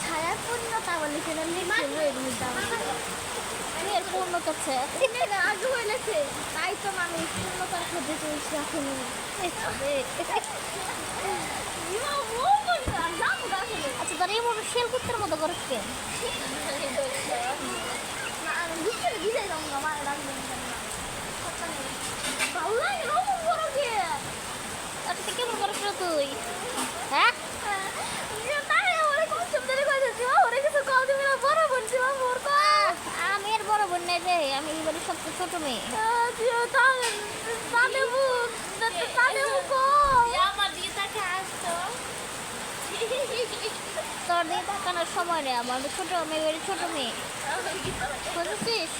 ছায়া পূর্ণতা বলে সেটা পূর্ণতা আগে হয়েছে তাই তো আমি পূর্ণতার খোঁজে চলছি এখন আচ্ছা তোর এই মনে শেল কুত্তার মতো করিস কেন কেমন করিস না তুই হ্যাঁ আমি এর বড় বোন নেই রে আমি এবারে সবচেয়ে ছোট মেয়ে তোর দিয়ে তাকানোর সময় নেই আমার ছোট মেয়ে ছোট মেয়ে বুঝেছিস